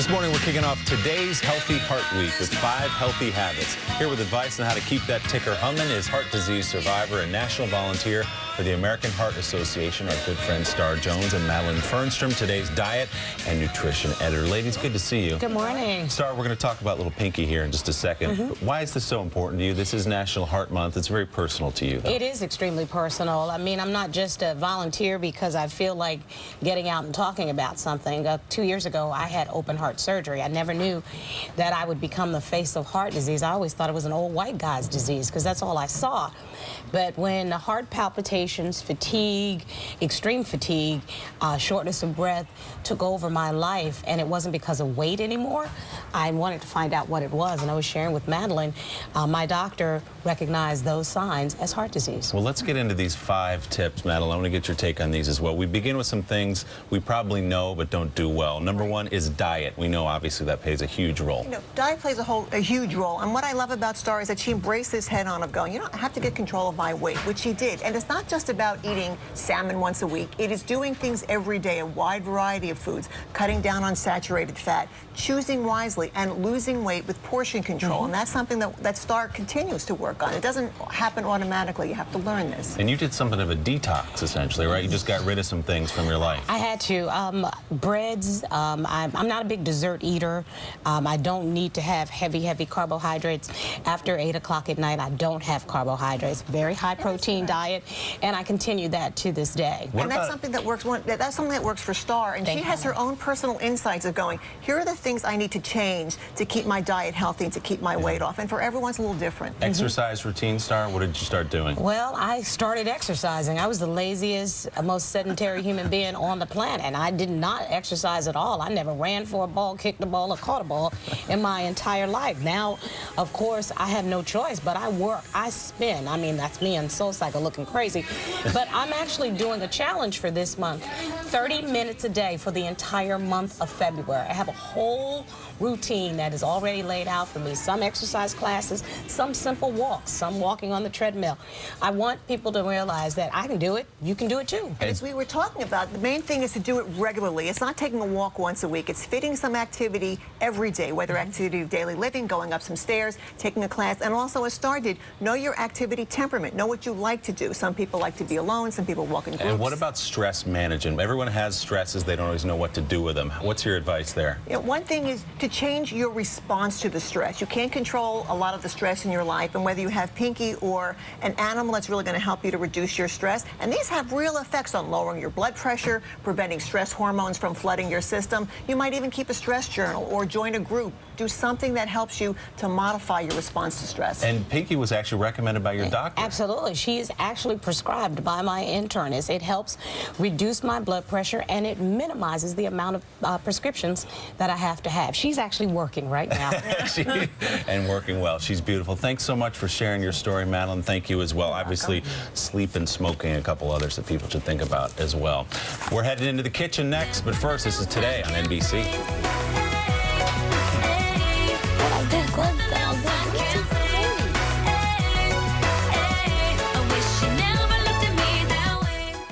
This morning, we're kicking off today's Healthy Heart Week with 5 healthy habits. Here with advice on how to keep that ticker humming is heart disease survivor and national volunteer for the American Heart Association, our good friend Star Jones, and Madeline Fernstrom, today's diet and nutrition editor. Ladies, good to see you. Good morning. Star, we're going to talk about little Pinky here in just a second. But why is this so important to you? This is National Heart Month. It's very personal to you, though. It is extremely personal. I mean, I'm not just a volunteer because I feel like getting out and talking about something. 2 years ago, I had open heart surgery. I never knew that I would become the face of heart disease. I always thought it was an old white guy's disease because that's all I saw. But when the heart palpitations, fatigue, extreme fatigue, shortness of breath took over my life, and it wasn't because of weight anymore, I wanted to find out what it was, and I was sharing with Madeline. My doctor recognized those signs as heart disease. Well, let's get into these 5 tips, Madeline. I want to get your take on these as well. We begin with some things we probably know but don't do well. Number 1 is diet. We know, obviously, that plays a huge role. You know, diet plays a huge role, and what I love about Star is that she embraced this head on of going, you know, I have to get control of my weight, which she did. And it's not just about eating salmon once a week. It is doing things every day, a wide variety of foods, cutting down on saturated fat, choosing wisely, and losing weight with portion control. And that's something that Star continues to work on. It doesn't happen automatically. You have to learn this. And you did something of a detox, essentially, right? You just got rid of some things from your life. I had to. Breads, I'm not a big dessert eater. I don't need to have heavy carbohydrates. After 8 o'clock at night, I don't have carbohydrates. Very high protein diet, and I continue that to this day. And that's something that works. That's something that works for Star, and she has her own personal insights of going, here are the things I need to change to keep my diet healthy and to keep my weight off. And for everyone's a little different. Exercise routine, Star, what did you start doing? Well, I started exercising. I was the laziest, most sedentary human being on the planet, and I did not exercise at all. I never ran for a ball, kicked a ball, or caught a ball in my entire life. Now, of course, I have no choice, but I work, I spin. I mean, that's me on SoulCycle looking crazy. But I'm actually doing a challenge for this month, 30 minutes a day for the entire month of February. I have a whole routine that is already laid out for me. Some exercise classes, some simple walks, some walking on the treadmill. I want people to realize that I can do it, you can do it too. And as we were talking about, the main thing is to do it regularly. It's not taking a walk once a week. It's fitting some activity every day, whether activity of daily living, going up some stairs, taking a class, and also as Star did, know your activity temperament. Know what you like to do. Some people like to be alone, some people walk in groups. And what about stress management? Everyone has stresses, they don't always know what to do with them. What's your advice there? You know, one thing is to change your response to the stress. You can't control a lot of the stress in your life, and whether you have Pinky or an animal, that's really going to help you to reduce your stress. And these have real effects on lowering your blood pressure, preventing stress hormones from flooding your system. You might even keep a stress journal or join a group. Do something that helps you to modify your response to stress. And Pinky was actually recommended by your doctor. Absolutely. She is actually prescribed by my internist. It helps reduce my blood pressure, and it minimizes the amount of prescriptions that I have to have. She's actually working right now. And working well. She's beautiful. Thanks so much for sharing your story, Madeline. Thank you as well. Obviously, sleep and smoking, a couple others that people should think about as well. We're headed into the kitchen next, but first, this is Today on NBC.